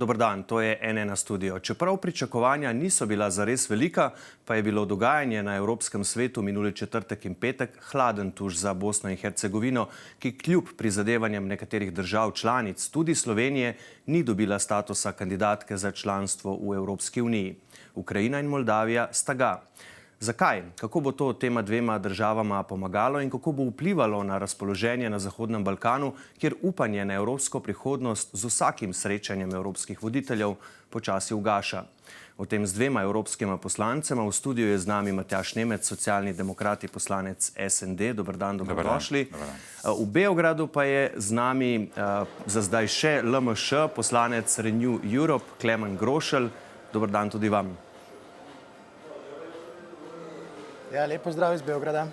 Dober dan, to je N1 studio. Čeprav pričakovanja niso bila zares velika, pa je bilo dogajanje na Evropskem svetu minuli četrtek in petek hladen tuš za Bosno in Hercegovino, ki kljub prizadevanjem nekaterih držav članic, tudi Slovenije, ni dobila statusa kandidatke za članstvo v Evropski uniji. Ukrajina in Moldavija sta ga. Zakaj? Kako bo to tema dvema državama pomagalo in kako bo vplivalo na razpoloženje na Zahodnem Balkanu, kjer upanje na evropsko prihodnost z vsakim srečanjem evropskih voditeljev počasi ugaša? O tem z dvema evropskima poslancema. V studiu je z nami Matjaž Nemec, socialni demokrati, poslanec SND. Dober dan, dobrodošli. V Beogradu pa je z nami za zdaj še LMŠ, poslanec Renew Europe, Klemen Grošelj. Dober dan tudi vam. Ja, lep pozdrav iz Beograda.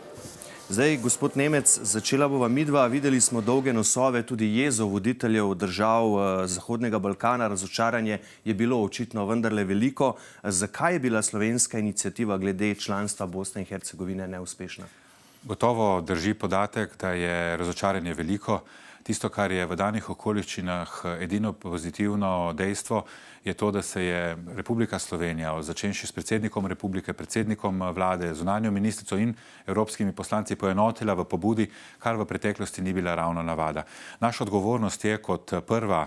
Zdaj, gospod Nemec, začela bova midva. Videli smo dolge nosove, tudi jezo voditeljev držav Zahodnega Balkana. Razočaranje je bilo očitno vendarle veliko. Zakaj je bila slovenska iniciativa glede članstva Bosne in Hercegovine neuspešna? Gotovo drži podatek, da je razočaranje veliko. Tisto, kar je v danih okoliščinah edino pozitivno dejstvo, je to, da se je Republika Slovenija, začenši s predsednikom republike, predsednikom vlade, zunanjo ministrico in evropskimi poslanci poenotila v pobudi, kar v preteklosti ni bila ravno navada. Naša odgovornost je kot prva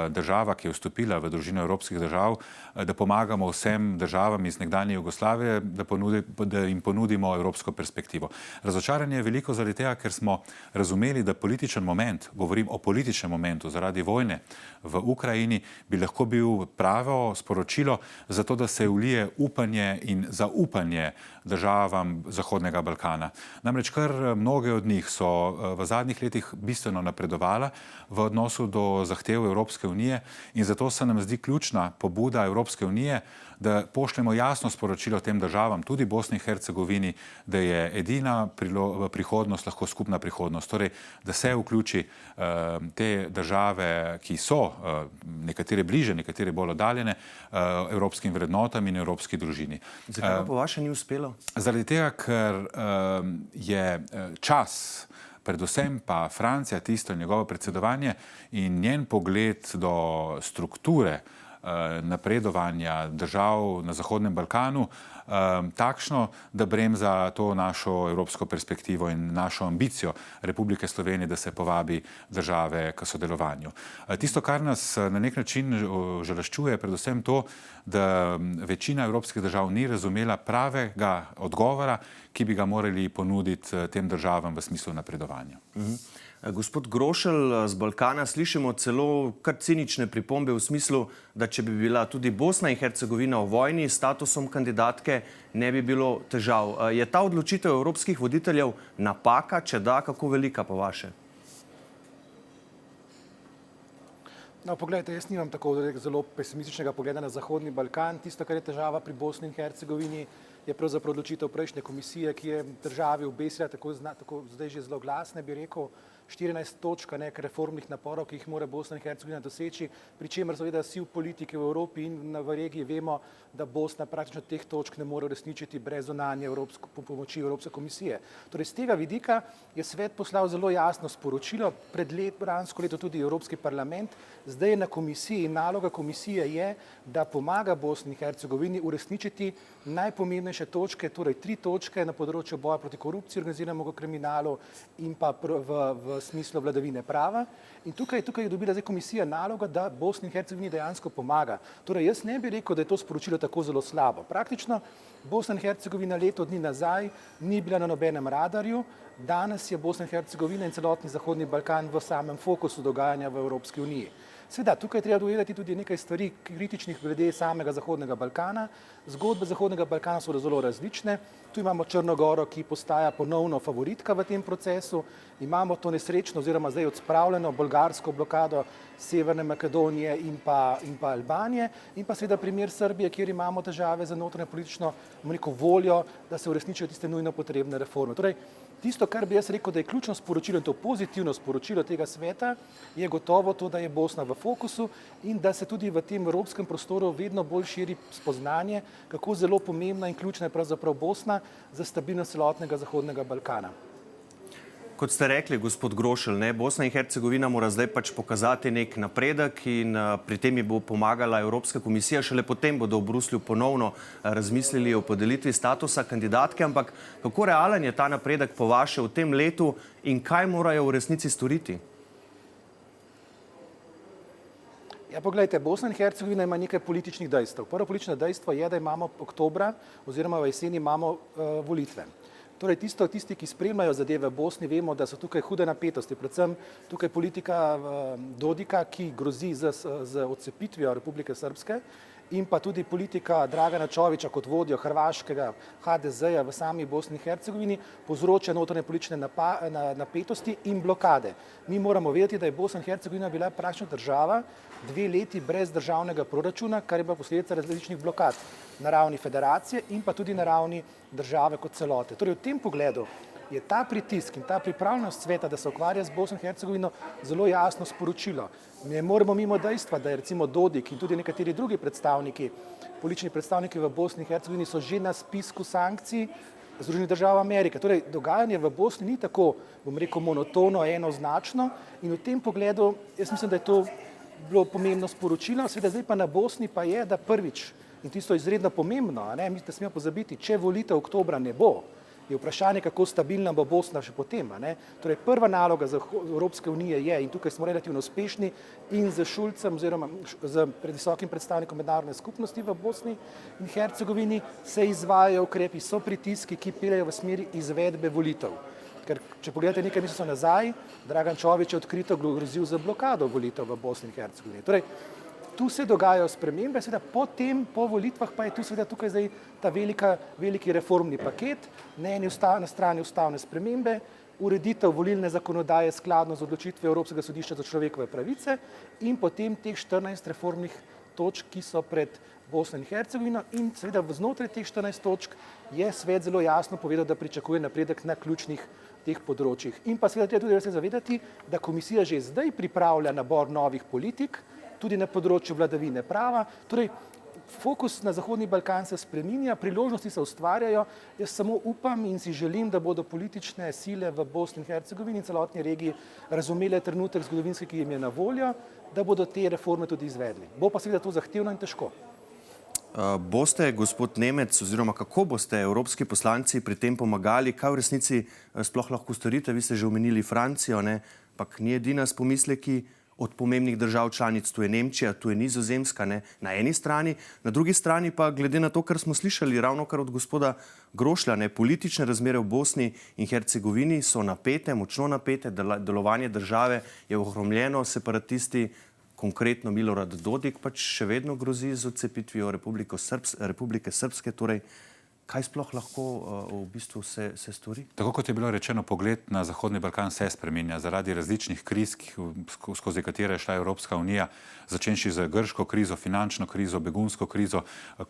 država, ki je vstopila v družino evropskih držav, da pomagamo vsem državam iz nekdanje Jugoslavije, da jim ponudimo evropsko perspektivo. Razočaranje je veliko zaradi tega, ker smo razumeli, da političen moment, govorim o političnem momentu zaradi vojne v Ukrajini, bi lahko bil pravo sporočilo za to, da se vlije upanje in zaupanje državam Zahodnega Balkana. Namreč kar mnoge od njih so v zadnjih letih bistveno napredovala v odnosu do zahtev Evropske unije in zato se nam zdi ključna pobuda Evropske unije, da pošljemo jasno sporočilo tem državam, tudi Bosni in Hercegovini, da je edina prihodnost lahko skupna prihodnost. Torej, da se vključi te države, ki so nekatere bliže, nekatere bolj oddaljene, evropskim vrednotam in evropski družini. Zakaj pa po vašem ni uspelo? Zaradi tega, ker je čas, predvsem pa Francija, tisto njegovo predsedovanje in njen pogled do strukture napredovanja držav na Zahodnem Balkanu takšno, da bremza to našo evropsko perspektivo in našo ambicijo Republike Slovenije, da se povabi države k sodelovanju. Tisto, kar nas na nek način žaloščuje, predvsem to, da večina evropskih držav ni razumela pravega odgovora, ki bi ga morali ponuditi tem državam v smislu napredovanja. Gospod Grošelj, z Balkana slišimo celo kar cinične pripombe v smislu, da če bi bila tudi Bosna in Hercegovina v vojni s statusom kandidatke, ne bi bilo težav. Je ta odločitev evropskih voditeljev napaka, če da, kako velika po vaše? No, poglejte, jaz nimam tako zelo pesimističnega pogleda na Zahodni Balkan. Tisto, kar je težava pri Bosni in Hercegovini, je pravzaprav odločitev prejšnje komisije, ki je državi obesila tako zdaj že zelo glasne, bi rekel, 14 točk reformnih naporov, ki jih mora Bosna in Hercegovina doseči, pri čemer seveda vsi v politiki v Evropi in v regiji vemo, da Bosna praktično teh točk ne more uresničiti brez zunanje pomoči Evropske komisije. Torej, z tega vidika je svet poslal zelo jasno sporočilo, pred lansko leto tudi Evropski parlament, zdaj je na komisiji in naloga komisije je, da pomaga Bosni in Hercegovini uresničiti najpomembnejše točke, torej 3 točke na področju boja proti korupciji, organiziranemu kriminalu in pa v smislu vladavine prava. In tukaj je dobila zdaj komisija naloga, da Bosni in Hercegovini dejansko pomaga. Torej, jaz ne bi rekel, da je to sporočilo tako zelo slabo. Praktično Bosna in Hercegovina leto dni nazaj ni bila na nobenem radarju, danes je Bosna in Hercegovina in celotni Zahodni Balkan v samem fokusu dogajanja v Evropski uniji. Seveda, tukaj treba dovedati tudi nekaj stvari kritičnih glede samega Zahodnega Balkana. Zgodbe Zahodnega Balkana so zelo različne. Tu imamo Črno goro, ki postaja ponovno favoritka v tem procesu. Imamo to nesrečno oziroma zdaj odspravljeno bolgarsko blokado Severne Makedonije in pa Albanije. In pa seveda primer Srbije, kjer imamo težave za notranje politično voljo, da se uresničijo tiste nujno potrebne reforme. Torej, tisto, kar bi jaz rekel, da je ključno sporočilo in to pozitivno sporočilo tega sveta, je gotovo to, da je Bosna v fokusu in da se tudi v tem evropskem prostoru vedno bolj širi spoznanje, kako zelo pomembna in ključna je pravzaprav Bosna za stabilnost celotnega Zahodnega Balkana. Kot ste rekli, gospod Grošelj, Bosna in Hercegovina mora zdaj pač pokazati nek napredek in pri tem ji bo pomagala Evropska komisija. Šele potem bodo v Bruslju ponovno razmislili o podelitvi statusa kandidatke. Ampak kako realen je ta napredek po vaše v tem letu in kaj morajo v resnici storiti? Ja, poglejte, Bosna in Hercegovina ima nekaj političnih dejstev. Prvo politično dejstvo je, da imamo oktobra oziroma v jeseni imamo volitve. Torej, tisti, ki spremljajo zadeve v Bosni, vemo, da so tukaj hude napetosti, predvsem tukaj politika Dodika, ki grozi z odcepitvijo Republike Srpske in pa tudi politika Dragana Čovića kot vodjo hrvaškega HDZ-ja v sami Bosni in Hercegovini povzroča notranje politične napetosti in blokade. Mi moramo vedeti, da je Bosna in Hercegovina bila praktično država 2 leti brez državnega proračuna, kar je bila posledica različnih blokad na ravni federacije in pa tudi na ravni države kot celote. Torej, v tem pogledu je ta pritisk in ta pripravljenost sveta, da se ukvarja z Bosno in Hercegovino, zelo jasno sporočilo. Ne moremo mimo dejstva, da je recimo Dodik in tudi nekateri drugi predstavniki, politični predstavniki v Bosni in Hercegovini so že na spisku sankcij Združenih držav Amerike. Torej, dogajanje v Bosni ni tako, bom rekel, monotono, enoznačno in v tem pogledu jaz mislim, da je to bilo pomembno sporočilo. Seveda zdaj pa na Bosni pa je, da prvič, in tisto je izredno pomembno, mi ne smemo pozabiti, če volitev oktobra ne bo, je vprašanje, kako stabilna bo Bosna še potem. Torej, prva naloga za Evropske unije je, in tukaj smo relativno uspešni, in z Šulcem oziroma z predvisokim predstavnikom mednarodne skupnosti v Bosni in Hercegovini se izvajajo ukrepi, so pritiski, ki peljejo v smeri izvedbe volitev. Ker, če pogledate nekaj mesecev nazaj, Dragan Čović je odkrito grozil za blokado volitev v Bosni in Hercegovini. Torej, tu se dogajajo spremembe, seveda potem, po volitvah pa je tu seveda tukaj zdaj ta veliki reformni paket, na strani ustavne spremembe, ureditev volilne zakonodaje skladno z odločitvijo Evropskega sodišča za človekove pravice in potem teh 14 reformnih točk, ki so pred Bosno in Hercegovino in seveda znotraj teh 14 točk je svet zelo jasno povedal, da pričakuje napredek na ključnih teh področjih. In pa seveda treba tudi se zavedati, da komisija že zdaj pripravlja nabor novih politik, tudi na področju vladavine prava. Torej, fokus na Zahodni Balkan se spreminja, priložnosti se ustvarjajo. Jaz samo upam in si želim, da bodo politične sile v Bosni in Hercegovini in celotni regiji razumele trenutek zgodovinski, ki jim je na voljo, da bodo te reforme tudi izvedli. Bo pa seveda to zahtevno in težko. Boste, gospod Nemec, oziroma kako boste evropski poslanci pri tem pomagali, kaj v resnici sploh lahko storite? Vi ste že omenili Francijo, ampak ni edina s pomisleki od pomembnih držav članic, tu je Nemčija, tu je Nizozemska, na eni strani, na drugi strani pa glede na to, kar smo slišali ravnokar od gospoda Grošlja, politične razmere v Bosni in Hercegovini so napete, močno napete, delovanje države je ohromljeno, separatisti, konkretno Milorad Dodik, pač še vedno grozi z odcepitvijo Republike Srpske, torej kaj sploh lahko v bistvu se stori? Tako kot je bilo rečeno, pogled na Zahodni Balkan se spreminja zaradi različnih kriz, skozi katere je šla Evropska unija, začenši z grško krizo, finančno krizo, begunsko krizo,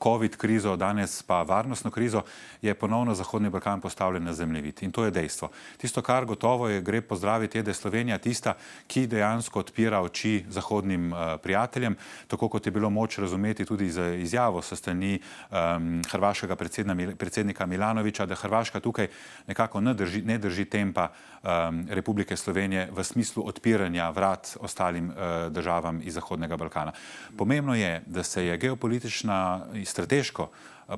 covid krizo, danes pa varnostno krizo, je ponovno Zahodni Balkan postavljen na zemljevid. In to je dejstvo. Tisto, kar gotovo je, gre pozdraviti, je, da je Slovenija tista, ki dejansko odpira oči zahodnim prijateljem, tako kot je bilo moč razumeti tudi z izjavo so strani hrvaškega predsednika Milanovića, da Hrvaška tukaj nekako ne drži tempa Republike Slovenije v smislu odpiranja vrat ostalim državam iz Zahodnega Balkana. Pomembno je, da se je geopolitična in strateško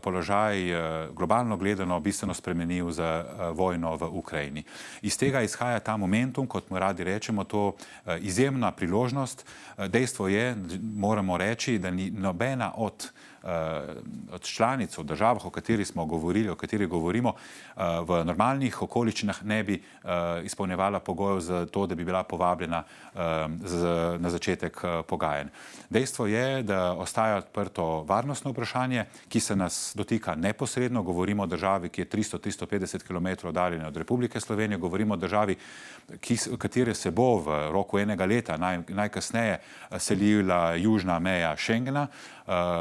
položaj globalno gledano bistveno spremenil z vojno v Ukrajini. Iz tega izhaja ta momentum, kot mu radi rečemo, to izjemna priložnost. Dejstvo je, moramo reči, da ni nobena od članic, od držav, o kateri smo govorili, o kateri govorimo, v normalnih okoliščinah ne bi izpolnjevala pogojev za to, da bi bila povabljena na začetek pogajanj. Dejstvo je, da ostaja odprto varnostno vprašanje, ki se nas dotika neposredno. Govorimo o državi, ki je 300-350 km oddaljena od Republike Slovenije, govorimo o državi, katere se bo v roku enega leta najkasneje selila južna meja Schengena.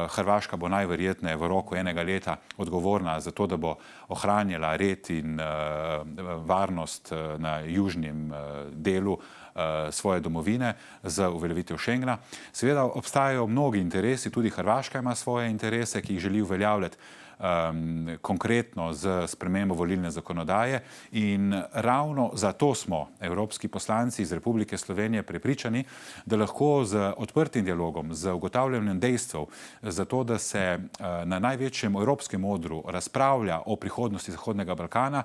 Hrvaška bo najverjetneje v roku enega leta odgovorna za to, da bo ohranjala red in varnost na južnem delu svoje domovine z uveljavitev Schengena. Seveda obstajajo mnogi interesi, tudi Hrvaška ima svoje interese, ki jih želi uveljavljati. konkretno z spremembo volilne zakonodaje in ravno zato smo evropski poslanci iz Republike Slovenije prepričani, da lahko z odprtim dialogom, z ugotavljanjem dejstev, zato da se na največjem evropskem odru razpravlja o prihodnosti Zahodnega Balkana,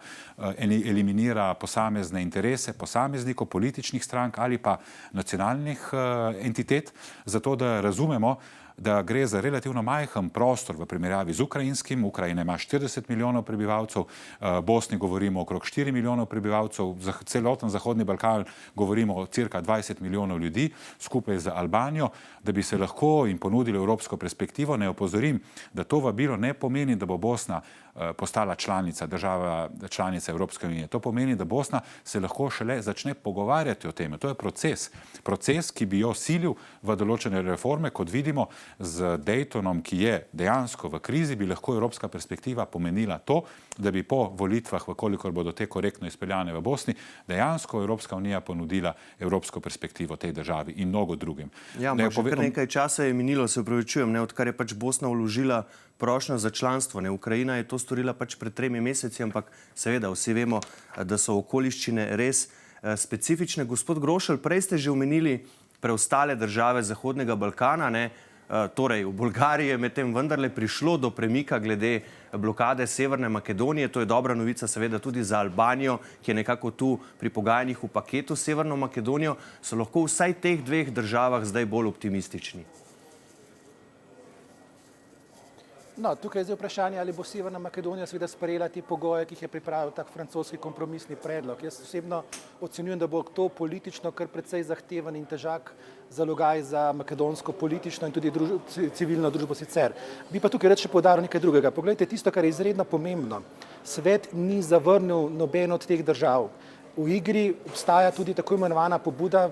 eliminira posamezne interese posameznikov, političnih strank ali pa nacionalnih entitet, zato da razumemo, da gre za relativno majhen prostor v primerjavi z ukrajinskim. Ukrajina ima 40 milijonov prebivalcev, Bosni govorimo okrog 4 milijonov prebivalcev, za celoten Zahodni Balkan govorimo o cirka 20 milijonov ljudi, skupaj z Albanijo, da bi se lahko in ponudili evropsko perspektivo. Ne opozorim, da to vabilo ne pomeni, da bo Bosna postala članica, država članica Evropske unije. To pomeni, da Bosna se lahko šele začne pogovarjati o tem. To je proces, ki bi jo silil v določene reforme. Kot vidimo, z Daytonom, ki je dejansko v krizi, bi lahko evropska perspektiva pomenila to, da bi po volitvah, vkolikor bodo te korektno izpeljane v Bosni, dejansko Evropska unija ponudila evropsko perspektivo tej državi in mnogo drugim. Ja, ampak že kar nekaj časa je minilo, se upravičujem, odkar je pač Bosna vložila prošnjo za članstvo. Ukrajina je to storila pač pred 3 meseci, ampak seveda vsi vemo, da so okoliščine res specifične. Gospod Grošelj, prej ste že omenili preostale države Zahodnega Balkana, torej v Bolgariji je medtem vendarle prišlo do premika glede blokade Severne Makedonije. To je dobra novica seveda tudi za Albanijo, ki je nekako tu pri pogajanjih v paketu s Severno Makedonijo. So lahko vsaj teh dveh državah zdaj bolj optimistični? No, tukaj je zdaj vprašanje, ali bo Severna Makedonija seveda sprejela te pogoje, ki jih je pripravil tak francoski kompromisni predlog. Jaz osebno ocenjujem, da bo to politično kar precej zahteven in težak zalogaj za makedonsko politično in tudi civilno družbo sicer. Bi pa tukaj rad še poudaril nekaj drugega. Poglejte, tisto, kar je izredno pomembno. Svet ni zavrnil nobeno od teh držav. V igri obstaja tudi tako imenovana pobuda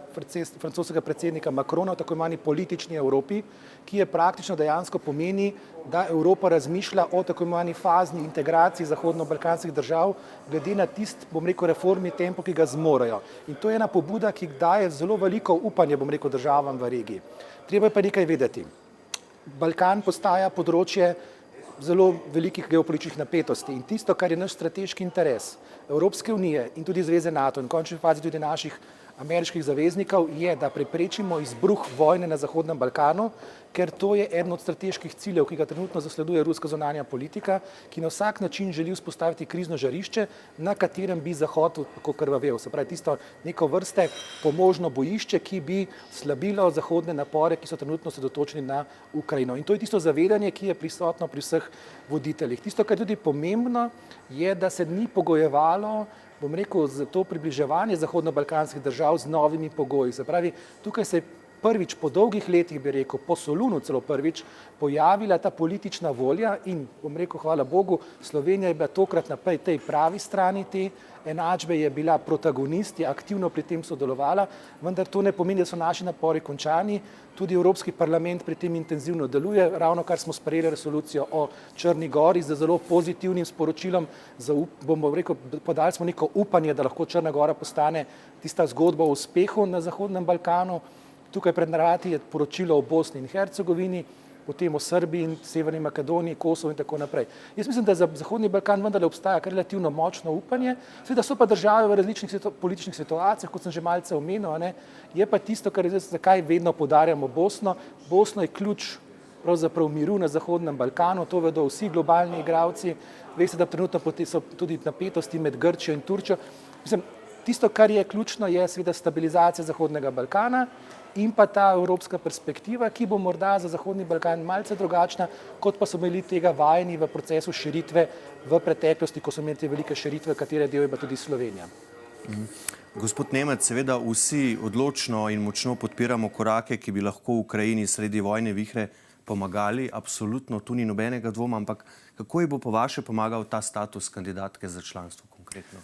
francoskega predsednika Macrona v tako imenovani politični Evropi, ki je praktično dejansko pomeni, da Evropa razmišlja o tako imenovani fazni integraciji zahodno-balkanskih držav glede na tist, reformni tempo, ki ga zmorejo. In to je ena pobuda, ki daje zelo veliko upanje, državam v regiji. Treba je pa nekaj vedeti. Balkan postaja področje zelo velikih geopolitičnih napetosti in tisto, kar je naš strateški interes Evropske unije in tudi Zveze NATO in v končni fazi tudi naših ameriških zaveznikov, je, da preprečimo izbruh vojne na Zahodnem Balkanu, ker to je eden od strateških ciljev, ki ga trenutno zasleduje ruska zunanja politika, ki na vsak način želi vzpostaviti krizno žarišče, na katerem bi Zahod tako krvavel. Se pravi, tisto neko vrste pomožno bojišče, ki bi slabilo zahodne napore, ki so trenutno osredotočeni na Ukrajino. In to je tisto zavedanje, ki je prisotno pri vseh voditeljih. Tisto, kar je tudi pomembno, je, da se ni pogojevalo za to približevanje zahodno-balkanskih držav z novimi pogoji. Se pravi, tukaj se je prvič po dolgih letih, po Solunu celo prvič, pojavila ta politična volja in, hvala Bogu, Slovenija je bila tokrat na tej pravi strani te enačbe, je bila protagonist, je aktivno pri tem sodelovala, vendar to ne pomeni, da so naši napori končani. Tudi Evropski parlament pri tem intenzivno deluje. Ravno kar smo sprejeli resolucijo o Črni gori z zelo pozitivnim sporočilom, podali smo neko upanje, da lahko Črna gora postane tista zgodba o uspehu na Zahodnem Balkanu. Tukaj pred vrati je poročilo o Bosni in Hercegovini, potem o Srbiji in Severni Makedoniji, Kosovo in tako naprej. Jaz mislim, da za Zahodni Balkan vendarle obstaja kar relativno močno upanje. Seveda so pa države v različnih političnih situacijah, kot sem že malce omenil, je pa tisto, kar je, zakaj vedno poudarjamo Bosno. Bosna je ključ pravzaprav miru na Zahodnem Balkanu, to vedo vsi globalni igralci. Veste, da trenutno so tudi napetosti med Grčijo in Turčijo. Mislim, tisto, kar je ključno, je seveda stabilizacija Zahodnega Balkana in pa ta evropska perspektiva, ki bo morda za Zahodni Balkan malce drugačna, kot pa so bili tega vajeni v procesu širitve v preteklosti, ko so imeli te velike širitve, katere del je pa tudi Slovenija. Gospod Nemec, seveda vsi odločno in močno podpiramo korake, ki bi lahko Ukrajini sredi vojne vihre pomagali. Absolutno, tu ni nobenega dvoma, ampak kako ji bo po vaše pomagal ta status kandidatke za članstvo konkretno?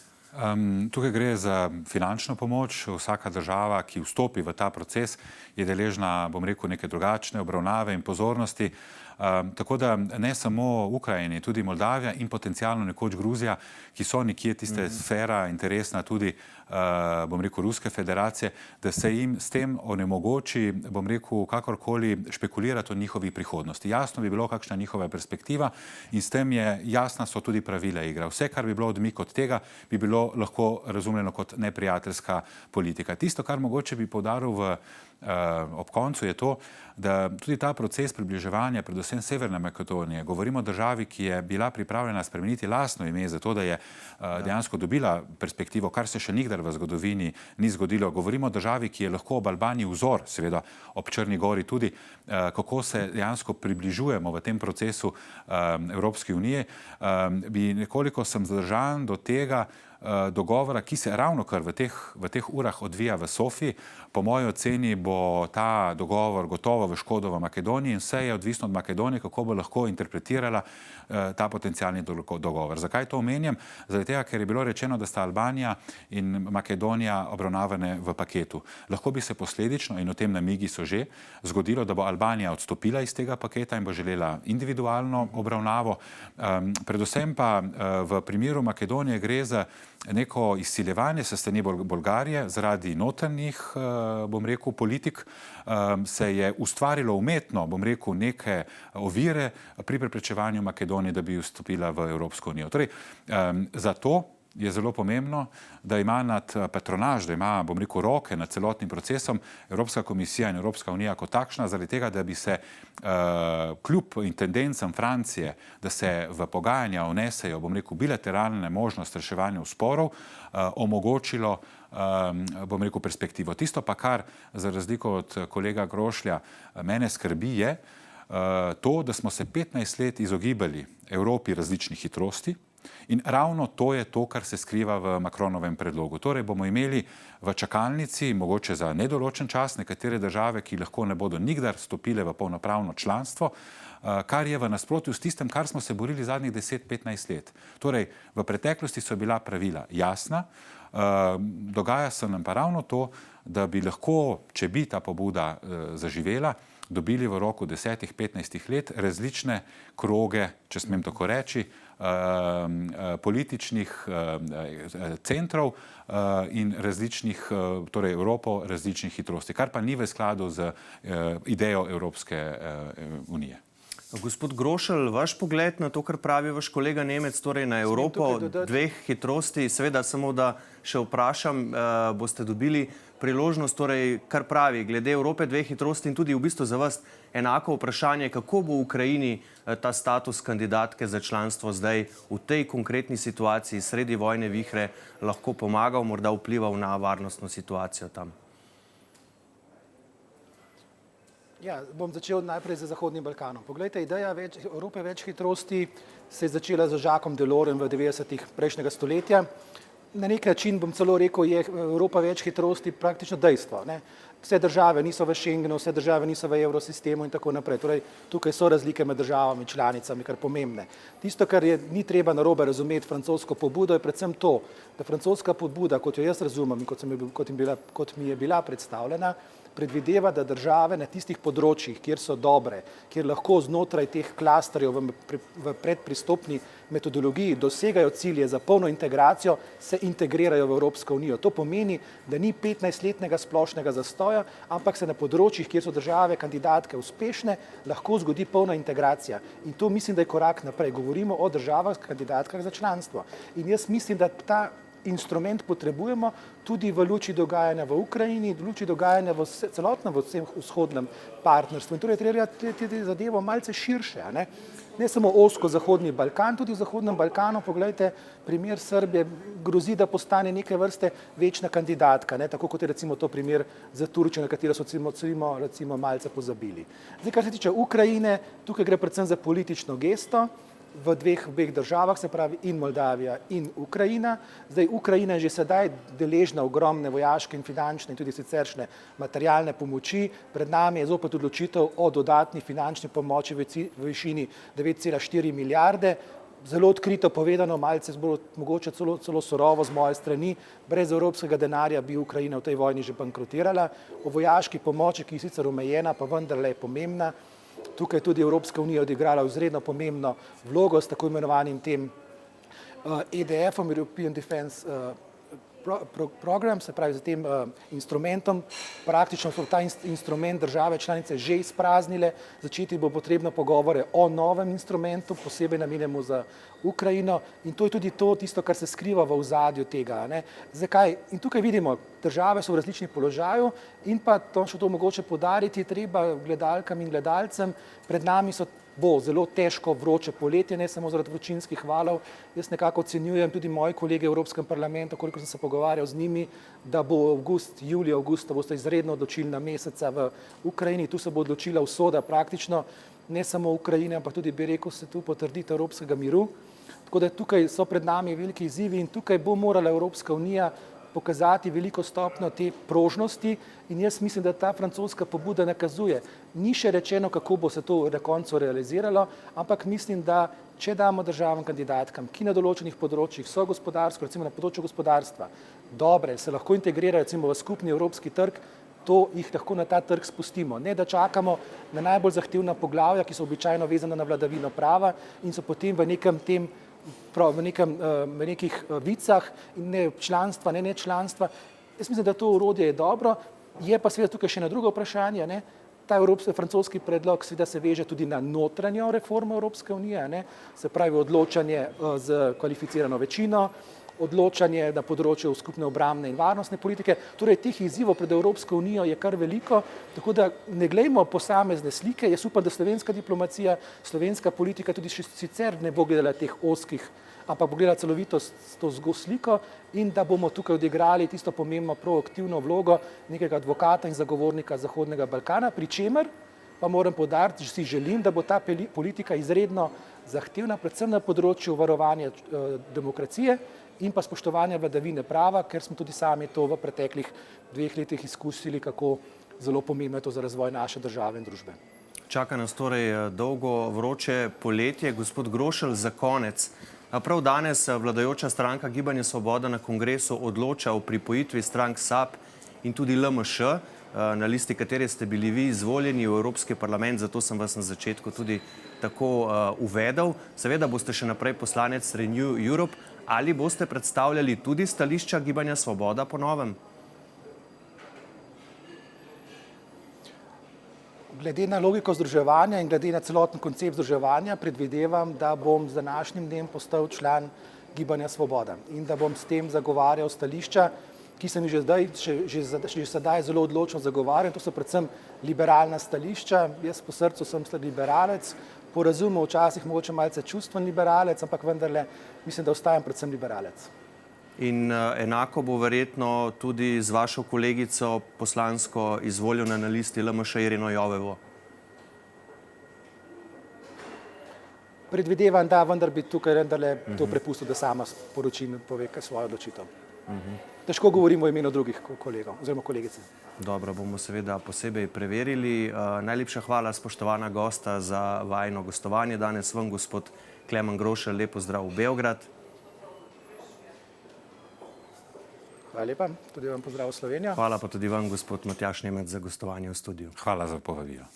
Tukaj gre za finančno pomoč. Vsaka država, ki vstopi v ta proces, je deležna, neke drugačne obravnave in pozornosti. Tako da ne samo Ukrajini, tudi Moldavija in potencialno nekoč Gruzija, ki so nekje tiste sfera interesna tudi, bom rekel, Ruske federacije, da se jim s tem onemogoči, bom rekel, kakorkoli špekulirati o njihovi prihodnosti. Jasno bi bilo, kakšna njihova perspektiva in s tem jasna so tudi pravila igre. Vse, kar bi bilo odmik od tega, bi bilo lahko razumljeno kot neprijateljska politika. Tisto, kar mogoče bi poudaril ob koncu, je to, da tudi ta proces približevanja, predvsem Severne Makedonije, govorimo o državi, ki je bila pripravljena spremeniti lastno ime za to, da je dejansko dobila perspektivo, kar se še nikdar v zgodovini ni zgodilo. Govorimo o državi, ki je lahko ob Albaniji vzor, seveda ob Črni gori tudi, kako se dejansko približujemo v tem procesu Evropske unije. Bi nekoliko sem zadržan do tega dogovora, ki se ravno kar v teh urah odvija v Sofiji. Po moji oceni bo ta dogovor gotovo v škodo v Makedoniji in vse je odvisno od Makedonije, kako bo lahko interpretirala ta potencialni dogovor. Zakaj to omenjam? Zaradi tega, ker je bilo rečeno, da sta Albanija in Makedonija obravnavane v paketu. Lahko bi se posledično, in o tem namigi so že, zgodilo, da bo Albanija odstopila iz tega paketa in bo želela individualno obravnavo. Predvsem pa v primeru Makedonije gre za neko izsiljevanje se strani Bolgarije zaradi notranjih, bom rekel, politik, se je ustvarilo umetno, bom rekel, neke ovire pri preprečevanju Makedonije, da bi vstopila v Evropsko unijo. Torej, zato je zelo pomembno, da ima nad patronaž, da ima, bom rekel, roke nad celotnim procesom Evropska komisija in Evropska unija kot takšna, zaradi tega, da bi se kljub tendencam Francije, da se v pogajanja vnesejo, bom rekel, bilateralne možnosti reševanja sporov, omogočilo, bom rekel, perspektivo. Tisto pa, kar za razliko od kolega Grošlja mene skrbi, je to, da smo se 15 let izogibali Evropi različnih hitrosti. In ravno to je to, kar se skriva v Macronovem predlogu. Torej bomo imeli v čakalnici, mogoče za nedoločen čas, nekatere države, ki lahko ne bodo nikdar stopile v polnopravno članstvo, kar je v nasprotju s tistem, kar smo se borili zadnjih 10-15 let. Torej, v preteklosti so bila pravila jasna, dogaja se nam pa ravno to, da bi lahko, če bi ta pobuda zaživela, dobili v roku 10-15 let različne kroge, če smem tako reči, političnih centrov in različnih, torej Evropo različnih hitrosti, kar pa ni v skladu z idejo Evropske unije. Gospod Grošelj, vaš pogled na to, kar pravi vaš kolega Nemec, torej na Evropo dveh hitrosti, seveda samo da še vprašam, boste dobili priložnost, torej kar pravi, glede Evrope dveh hitrosti in tudi v bistvu za vas enako vprašanje, kako bo v Ukrajini ta status kandidatke za članstvo zdaj v tej konkretni situaciji sredi vojne vihre lahko pomagal, morda vplival na varnostno situacijo tam. Ja, bom začel najprej z Zahodnim Balkanom. Poglejte, ideja Evrope več hitrosti se je začela z Jacquesom Delorsom v 90-ih prejšnjega stoletja. Na nek način, bom celo rekel, je Evropa več hitrosti praktično dejstvo. Ne? Vse države niso v Schengenu, vse države niso v evrosistemu in tako naprej. Torej, tukaj so razlike med državami, članicami, kar pomembne. Tisto, kar ni treba narobe razumeti francosko pobudo, je predvsem to, da francoska pobuda, kot jo jaz razumem in kot mi je bila predstavljena, predvideva, da države na tistih področjih, kjer so dobre, kjer lahko znotraj teh klasterjev v predpristopni metodologiji dosegajo cilje za polno integracijo, se integrirajo v Evropsko unijo. To pomeni, da ni 15-letnega splošnega zastoja, ampak se na področjih, kjer so države kandidatke uspešne, lahko zgodi polna integracija. In to mislim, da je korak naprej. Govorimo o državah kandidatkah za članstvo. In jaz mislim, da ta instrument potrebujemo tudi v luči dogajanja v Ukrajini, v luči dogajanja v celotnem vzhodnem partnerstvu. In torej treba te zadevo malce širše, ne samo ozko Zahodni Balkan, tudi v Zahodnem Balkanu, poglejte, primer Srbije grozi, da postane neke vrste večna kandidatka, tako kot je recimo to primer za Turčijo, na katero so recimo malce pozabili. Zdaj, kar se tiče Ukrajine, tukaj gre predvsem za politično gesto, v obeh državah, se pravi in Moldavija in Ukrajina. Zdaj, Ukrajina je že sedaj deležna ogromne vojaške in finančne in tudi siceršnje materialne pomoči. Pred nami je zopet odločitev o dodatni finančni pomoči v višini 9,4 milijarde. Zelo odkrito povedano, malce mogoče celo surovo z moje strani, brez evropskega denarja bi Ukrajina v tej vojni že bankrotirala. O vojaški pomoči, ki je sicer omejena, pa vendarle je pomembna, Tukaj tudi Evropska unija odigrala izredno pomembno vlogo s tako imenovanim tem EDF-om, European Defence Program, se pravi, za tem instrumentom. Praktično so ta instrument države članice že izpraznile, začeti bo potrebno pogovore o novem instrumentu, posebej namenjenemu za Ukrajino, in to je tudi tisto, kar se skriva v ozadju tega. Ne. Zakaj? In tukaj vidimo, države so v različnih položaju in pa to še to mogoče poudariti je treba gledalkam in gledalcem, pred nami bo zelo težko vroče poletje, ne samo zaradi vročinskih valov. Jaz nekako ocenjujem tudi moji kolege v Evropskem parlamentu, koliko sem se pogovarjal z njimi, da bo julij, avgust, da bosta izredno odločilna meseca v Ukrajini. Tu se bo odločila usoda praktično ne samo Ukrajine, ampak tudi, bi rekel, se tu potrditi evropskega miru. Tako da tukaj so pred nami veliki izzivi in tukaj bo morala Evropska unija pokazati veliko stopnjo te prožnosti in jaz mislim, da ta francoska pobuda nakazuje. Ni še rečeno, kako bo se to na koncu realiziralo, ampak mislim, da če damo državam kandidatkam, ki na določenih področjih so gospodarsko, recimo na področju gospodarstva, dobre, se lahko integrirajo recimo v skupni evropski trg, to jih lahko na ta trg spustimo. Ne, da čakamo na najbolj zahtevna poglavja, ki so običajno vezana na vladavino prava in so potem v nekih vicah in ne članstva, ne članstva. Jaz mislim, da to orodje je dobro, je pa seveda tukaj še eno drugo vprašanje. Ne? Ta francoski predlog seveda se veže tudi na notranjo reformo Evropske unije, ne? Se pravi odločanje z kvalificirano večino, odločanje na področju skupne obrambne in varnostne politike. Torej, teh izzivov pred Evropsko unijo je kar veliko, tako da ne glejmo posamezne slike. Jaz upam, da slovenska diplomacija, slovenska politika tudi sicer ne bo gledala teh ozkih, ampak bo gledala celovito to sliko in da bomo tukaj odigrali tisto pomembno proaktivno vlogo nekega advokata in zagovornika Zahodnega Balkana, pri čemer pa moram poudariti, si želim, da bo ta politika izredno zahtevna, predvsem na področju varovanja demokracije in pa spoštovanja vladavine prava, ker smo tudi sami to v preteklih 2 letih izkusili, kako zelo pomembno je to za razvoj naše države in družbe. Čaka nas torej dolgo vroče poletje. Gospod Grošelj, za konec. Prav danes vladajoča stranka Gibanje Svoboda na kongresu odloča o pripojitvi strank SAB in tudi LMŠ, na listi katere ste bili vi izvoljeni v Evropski parlament, zato sem vas na začetku tudi tako uvedel. Seveda boste še naprej poslanec Renew Europe. Ali boste predstavljali tudi stališča Gibanja Svoboda po novem? Glede na logiko združevanja in glede na celoten koncept združevanja predvidevam, da bom z današnjim dnem postal član Gibanja Svoboda in da bom s tem zagovarjal stališča, ki sem jih že sedaj zelo odločno zagovarjal. To so predvsem liberalna stališča. Jaz po srcu sem liberalec, po razumu včasih mogoče malce čustven liberalec, ampak vendarle mislim, da ostajam predvsem liberalec. In enako bo verjetno tudi z vašo kolegico poslansko izvoljena na listi LMŠ Ireno Jovevo. Predvidevam, da vendar bi tukaj vendarle to prepustil, da sama sporočim in pove svojo odločitev. Težko govorimo o imenu drugih kolegov oziroma kolegice. Dobro, bomo seveda posebej preverili. Najlepša hvala, spoštovana gosta, za vajino gostovanje. Danes vam, gospod Klemen Grošelj, lep pozdrav v Beograd. Hvala lepa, tudi vam pozdrav v Slovenijo. Hvala pa tudi vam, gospod Matjaž Nemec, za gostovanje v studiu. Hvala za povabilo.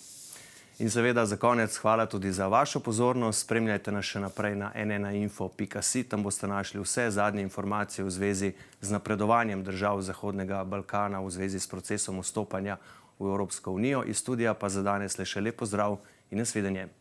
In seveda za konec hvala tudi za vašo pozornost. Spremljajte nas še naprej na nnainfo.si. Tam boste našli vse zadnje informacije v zvezi z napredovanjem držav Zahodnega Balkana v zvezi s procesom vstopanja v Evropsko unijo. Iz studija pa za danes le še lep pozdrav in nasvidenje.